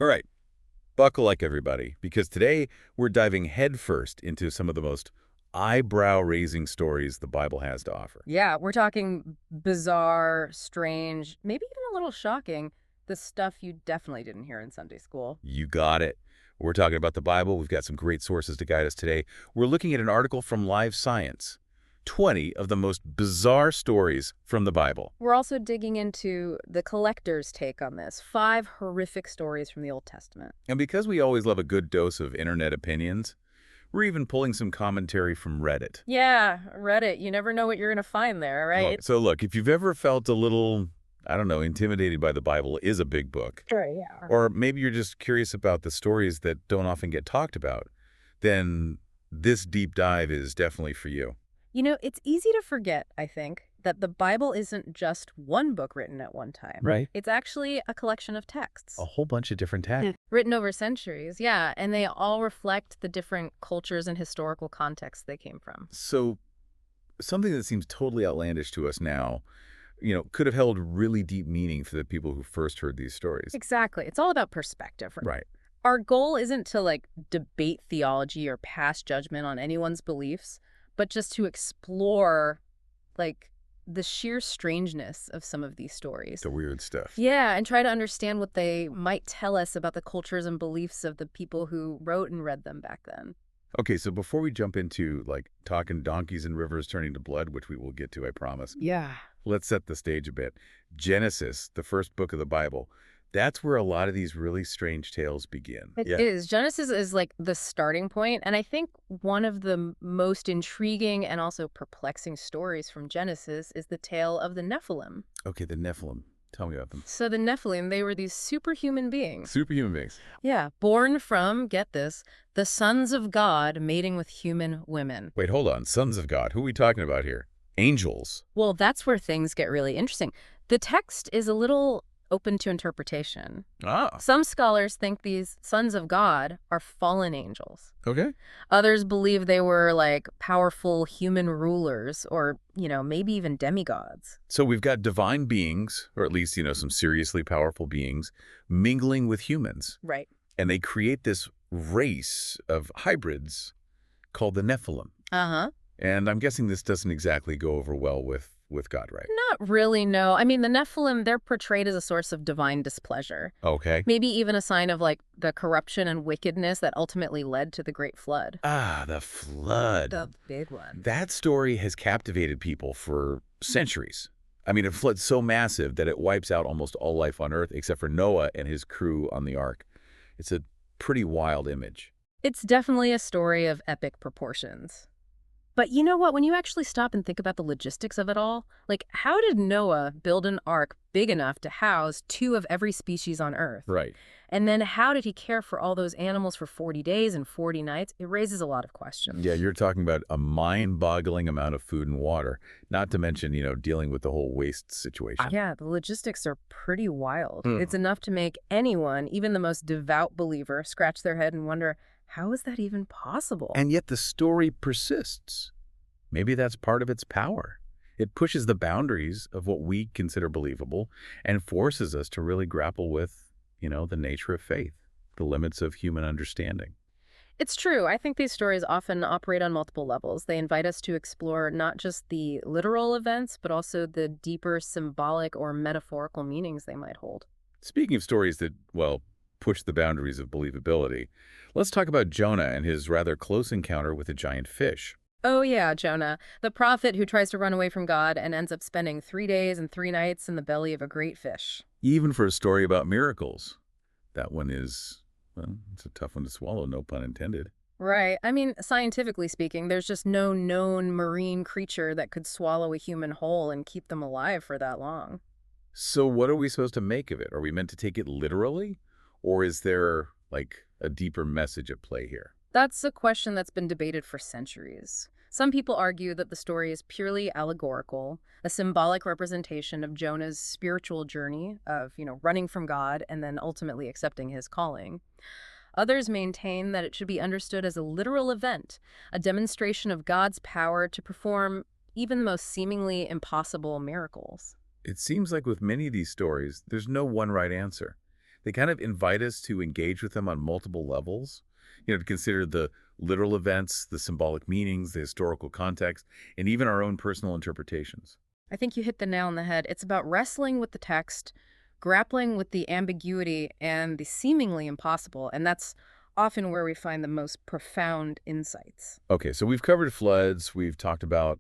All right, buckle like everybody, because today we're diving headfirst into some of the most eyebrow-raising stories the Bible has to offer. Yeah, we're talking bizarre, strange, maybe even a little shocking, the stuff you definitely didn't hear in Sunday school. You got it. We're talking about the Bible. We've got some great sources to guide us today. We're looking at an article from Live Science, 20 of the most bizarre stories from the Bible. We're also digging into the collector's take on this, 5 horrific stories from the Old Testament. And because we always love a good dose of internet opinions, we're even pulling some commentary from Reddit. Yeah, Reddit, you never know what you're going to find there, Oh, right? so look, if you've ever felt a little, I don't know, intimidated by the Bible, it is a big book, Sure, yeah. or maybe you're just curious about the stories that don't often get talked about, then this deep dive is definitely for you. You know, it's easy to forget, I think, that the Bible isn't just one book written at one time. Right. It's actually a collection of texts. A whole bunch of different texts. Written over centuries, yeah, and they all reflect the different cultures and historical contexts they came from. So something that seems totally outlandish to us now, could have held really deep meaning for the people who first heard these stories. Exactly. It's all about perspective. Right. Our goal isn't to debate theology or pass judgment on anyone's beliefs, but just to explore like the sheer strangeness of some of these stories. The weird stuff. Yeah, and try to understand what they might tell us about the cultures and beliefs of the people who wrote and read them back then. Okay, so before we jump into talking donkeys and rivers turning to blood, which we will get to, I promise, Yeah. let's set the stage a bit. Genesis, the first book of the Bible, that's where a lot of these really strange tales begin. It is. Genesis is the starting point, and I think one of the most intriguing and also perplexing stories from Genesis is the tale of the Nephilim. Okay, the Nephilim. Tell me about them. So the Nephilim, they were these superhuman beings. Superhuman beings. Yeah, born from, get this, the sons of God mating with human women. Wait, hold on. Sons of God. Who are we talking about here? Angels. Well, that's where things get really interesting. The text is a little open to interpretation. Ah, Some scholars think these sons of God are fallen angels. okay. Others believe they were powerful human rulers or, maybe even demigods. So we've got divine beings, or at least, some seriously powerful beings, mingling with humans. Right. And they create this race of hybrids called the Nephilim. Uh-huh. And I'm guessing this doesn't exactly go over well with God, right? Not really, no. I mean, the Nephilim, they're portrayed as a source of divine displeasure. Okay. Maybe even a sign of the corruption and wickedness that ultimately led to the Great Flood. Ah, the flood. The big one. That story has captivated people for centuries. I mean, a flood's so massive that it wipes out almost all life on Earth except for Noah and his crew on the ark. It's a pretty wild image. It's definitely a story of epic proportions. But you know what? When you actually stop and think about the logistics of it all, how did Noah build an ark big enough to house 2 of every species on Earth? Right. And then how did he care for all those animals for 40 days and 40 nights? It raises a lot of questions. Yeah, you're talking about a mind-boggling amount of food and water, not to mention, dealing with the whole waste situation. Yeah, the logistics are pretty wild. Hmm. It's enough to make anyone, even the most devout believer, scratch their head and wonder, how is that even possible? And yet the story persists. Maybe that's part of its power. It pushes the boundaries of what we consider believable and forces us to really grapple with, the nature of faith, the limits of human understanding. It's true. I think these stories often operate on multiple levels. They invite us to explore not just the literal events, but also the deeper symbolic or metaphorical meanings they might hold. Speaking of stories that, well, push the boundaries of believability, let's talk about Jonah and his rather close encounter with a giant fish. Oh yeah, Jonah, the prophet who tries to run away from God and ends up spending 3 days and 3 nights in the belly of a great fish. Even for a story about miracles, that one is, well, it's a tough one to swallow, no pun intended. Right. I mean, scientifically speaking, there's just no known marine creature that could swallow a human whole and keep them alive for that long. So what are we supposed to make of it? Are we meant to take it literally? Or is there, a deeper message at play here? That's a question that's been debated for centuries. Some people argue that the story is purely allegorical, a symbolic representation of Jonah's spiritual journey of, running from God and then ultimately accepting his calling. Others maintain that it should be understood as a literal event, a demonstration of God's power to perform even the most seemingly impossible miracles. It seems like with many of these stories, there's no one right answer. They kind of invite us to engage with them on multiple levels, to consider the literal events, the symbolic meanings, the historical context, and even our own personal interpretations. I think you hit the nail on the head. It's about wrestling with the text, grappling with the ambiguity and the seemingly impossible, and that's often where we find the most profound insights. Okay, so we've covered floods. We've talked about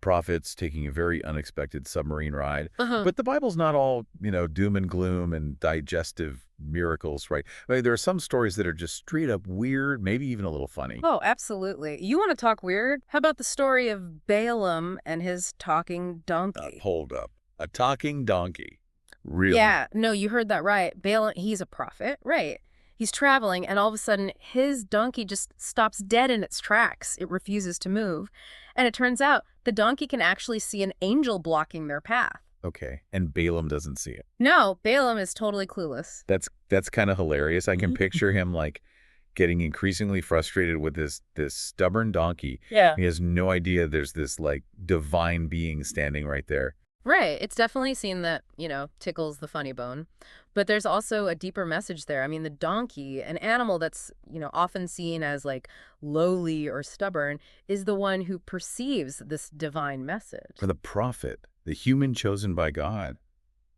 prophets taking a very unexpected submarine ride. Uh-huh. But the Bible's not all, doom and gloom and digestive miracles, right? I mean, there are some stories that are just straight up weird, maybe even a little funny. Oh, absolutely. You want to talk weird? How about the story of Balaam and his talking donkey? Hold up. A talking donkey. Really? Yeah, no, you heard that right. Balaam, he's a prophet, right? He's traveling, and all of a sudden, his donkey just stops dead in its tracks. It refuses to move. And it turns out the donkey can actually see an angel blocking their path. Okay. And Balaam doesn't see it. No, Balaam is totally clueless. That's kind of hilarious. I can picture him like getting increasingly frustrated with this stubborn donkey. Yeah. He has no idea there's this like divine being standing right there. Right. It's definitely a scene that, tickles the funny bone. But there's also a deeper message there. I mean, the donkey, an animal that's, often seen as like lowly or stubborn, is the one who perceives this divine message. For the prophet, the human chosen by God,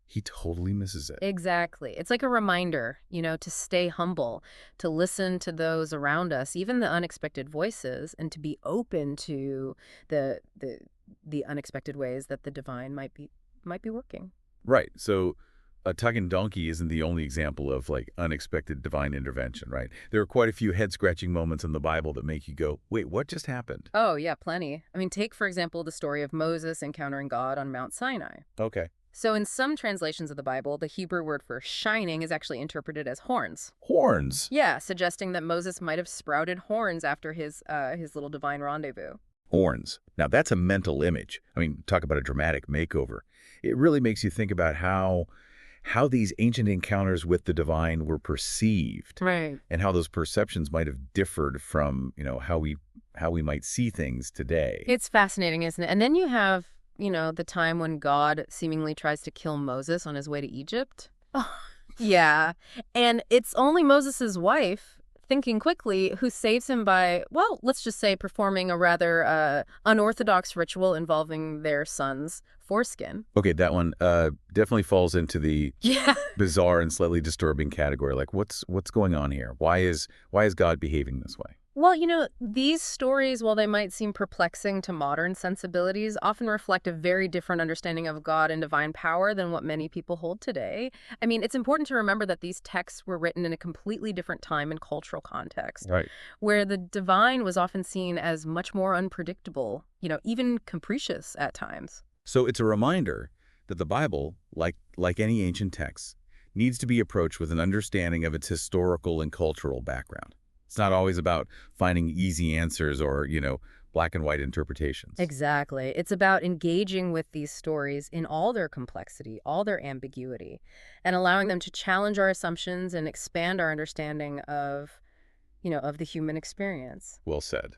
he totally misses it. Exactly. It's like a reminder, to stay humble, to listen to those around us, even the unexpected voices, and to be open to the unexpected ways that the divine might be working. Right. So a talking donkey isn't the only example of like unexpected divine intervention, right? There are quite a few head-scratching moments in the Bible that make you go, wait, what just happened? Oh, yeah, plenty. I mean, take, for example, the story of Moses encountering God on Mount Sinai. Okay. So in some translations of the Bible, the Hebrew word for shining is actually interpreted as horns. Horns. Yeah, suggesting that Moses might have sprouted horns after his little divine rendezvous. Horns. Now, that's a mental image. I mean, talk about a dramatic makeover. It really makes you think about how these ancient encounters with the divine were perceived. Right. And how those perceptions might have differed from, how we might see things today. It's fascinating, isn't it? And then you have, the time when God seemingly tries to kill Moses on his way to Egypt. Yeah. And it's only Moses's wife, thinking quickly, who saves him by, well, let's just say performing a rather unorthodox ritual involving their son's foreskin. Okay, that one definitely falls into the Yeah. bizarre and slightly disturbing category. Like, what's going on here? Why is God behaving this way? Well, these stories, while they might seem perplexing to modern sensibilities, often reflect a very different understanding of God and divine power than what many people hold today. I mean, it's important to remember that these texts were written in a completely different time and cultural context, Right. where the divine was often seen as much more unpredictable, even capricious at times. So it's a reminder that the Bible, like any ancient text, needs to be approached with an understanding of its historical and cultural background. It's not always about finding easy answers or, black and white interpretations. Exactly. It's about engaging with these stories in all their complexity, all their ambiguity, and allowing them to challenge our assumptions and expand our understanding of the human experience. Well said.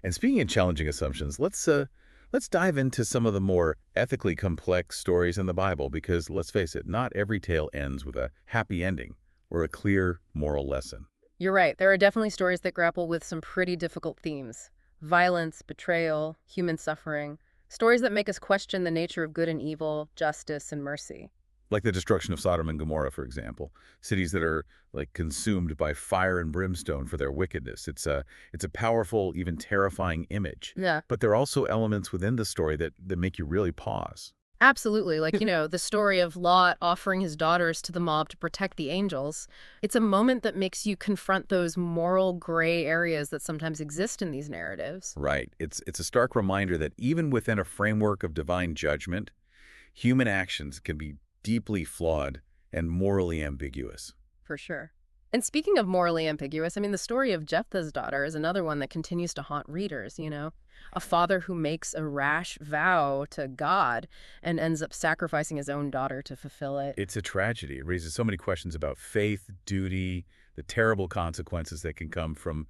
And speaking of challenging assumptions, let's dive into some of the more ethically complex stories in the Bible because, let's face it, not every tale ends with a happy ending or a clear moral lesson. You're right. There are definitely stories that grapple with some pretty difficult themes. Violence, betrayal, human suffering. Stories that make us question the nature of good and evil, justice and mercy. Like the destruction of Sodom and Gomorrah, for example. Cities that are like consumed by fire and brimstone for their wickedness. It's a powerful, even terrifying image. Yeah. But there are also elements within the story that make you really pause. Absolutely. Like, the story of Lot offering his daughters to the mob to protect the angels. It's a moment that makes you confront those moral gray areas that sometimes exist in these narratives. Right. It's a stark reminder that even within a framework of divine judgment, human actions can be deeply flawed and morally ambiguous. For sure. And speaking of morally ambiguous, I mean, the story of Jephthah's daughter is another one that continues to haunt readers, A father who makes a rash vow to God and ends up sacrificing his own daughter to fulfill it. It's a tragedy. It raises so many questions about faith, duty, the terrible consequences that can come from,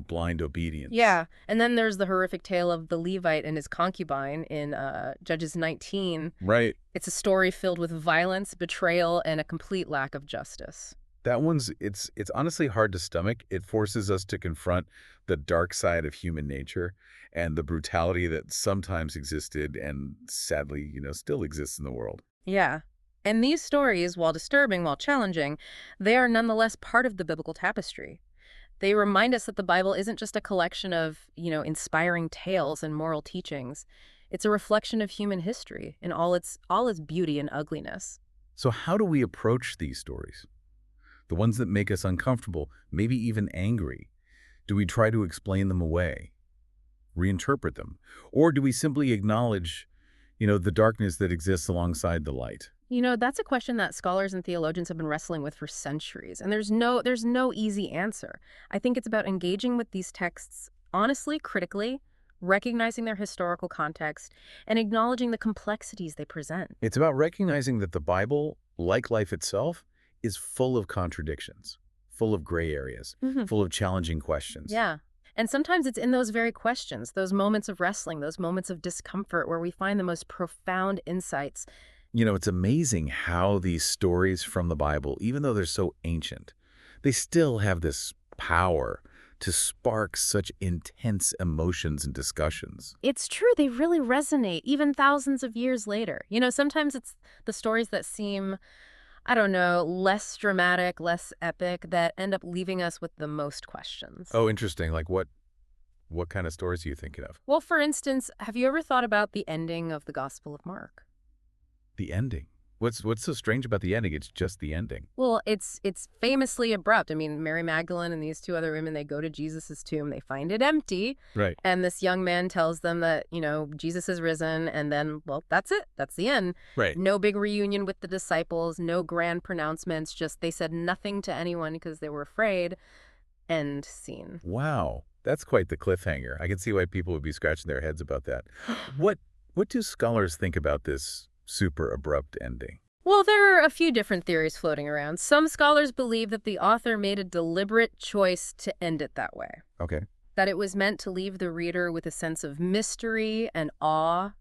blind obedience. Yeah, and then there's the horrific tale of the Levite and his concubine in Judges 19. Right. It's a story filled with violence, betrayal, and a complete lack of justice. That one's, it's honestly hard to stomach. It forces us to confront the dark side of human nature and the brutality that sometimes existed and sadly, still exists in the world. Yeah. And these stories, while disturbing, while challenging, they are nonetheless part of the biblical tapestry. They remind us that the Bible isn't just a collection of, inspiring tales and moral teachings. It's a reflection of human history in all its beauty and ugliness. So how do we approach these stories? The ones that make us uncomfortable, maybe even angry. Do we try to explain them away, reinterpret them? Or do we simply acknowledge, the darkness that exists alongside the light? That's a question that scholars and theologians have been wrestling with for centuries, and there's no easy answer. I think it's about engaging with these texts honestly, critically, recognizing their historical context, and acknowledging the complexities they present. It's about recognizing that the Bible, like life itself, is full of contradictions, full of gray areas, Hmm. full of challenging questions. Yeah. And sometimes it's in those very questions, those moments of wrestling, those moments of discomfort where we find the most profound insights. It's amazing how these stories from the Bible, even though they're so ancient, they still have this power to spark such intense emotions and discussions. It's true, they really resonate even thousands of years later. Sometimes it's the stories that seem, I don't know, less dramatic, less epic, that end up leaving us with the most questions. Oh, interesting. Like what kind of stories are you thinking of? Well, for instance, have you ever thought about the ending of the Gospel of Mark? The ending. What's so strange about the ending? It's just the ending. Well, it's famously abrupt. I mean, Mary Magdalene and these two other women, they go to Jesus's tomb, they find it empty, Right. and this young man tells them that, Jesus has risen, and then, well, that's it. That's the end. Right. No big reunion with the disciples, no grand pronouncements, just they said nothing to anyone because they were afraid. End scene. Wow. That's quite the cliffhanger. I can see why people would be scratching their heads about that. What do scholars think about this super abrupt ending? Well, there are a few different theories floating around. Some scholars believe that the author made a deliberate choice to end it that way, Okay. that it was meant to leave the reader with a sense of mystery and awe,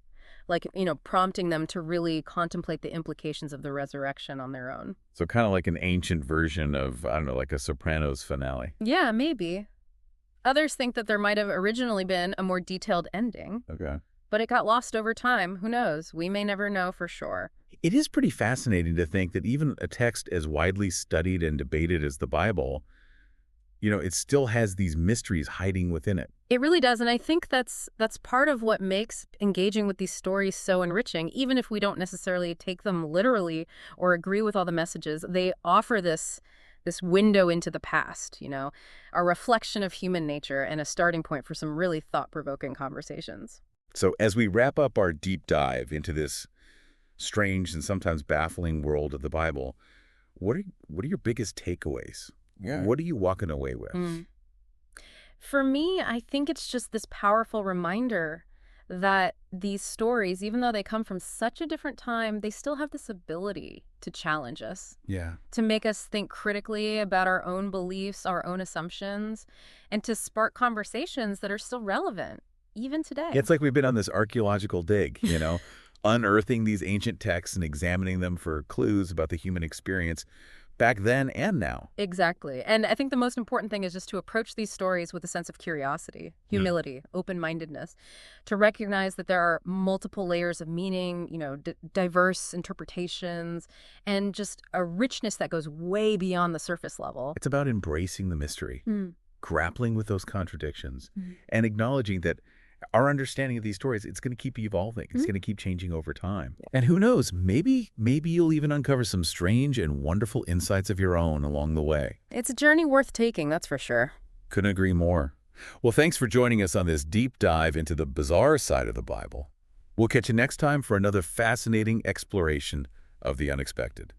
like, prompting them to really contemplate the implications of the resurrection on their own. So kind of like an ancient version of, I don't know, like a Sopranos finale. Yeah, maybe. Others think that there might have originally been a more detailed ending, Okay. but it got lost over time. Who knows? We may never know for sure. It is pretty fascinating to think that even a text as widely studied and debated as the Bible, it still has these mysteries hiding within it. It really does, and I think that's part of what makes engaging with these stories so enriching. Even if we don't necessarily take them literally or agree with all the messages, they offer this window into the past, a reflection of human nature and a starting point for some really thought-provoking conversations. So as we wrap up our deep dive into this strange and sometimes baffling world of the Bible, what are your biggest takeaways? Yeah. What are you walking away with? For me, I think it's just this powerful reminder that these stories, even though they come from such a different time, they still have this ability to challenge us, Yeah. to make us think critically about our own beliefs, our own assumptions, and to spark conversations that are still relevant, even today. It's like we've been on this archaeological dig, unearthing these ancient texts and examining them for clues about the human experience back then and now. Exactly. And I think the most important thing is just to approach these stories with a sense of curiosity, humility, open-mindedness, to recognize that there are multiple layers of meaning, diverse interpretations, and just a richness that goes way beyond the surface level. It's about embracing the mystery, grappling with those contradictions, and acknowledging that our understanding of these stories, it's going to keep evolving. It's going to keep changing over time. And who knows, maybe you'll even uncover some strange and wonderful insights of your own along the way. It's a journey worth taking, that's for sure. Couldn't agree more. Well, thanks for joining us on this deep dive into the bizarre side of the Bible. We'll catch you next time for another fascinating exploration of the unexpected.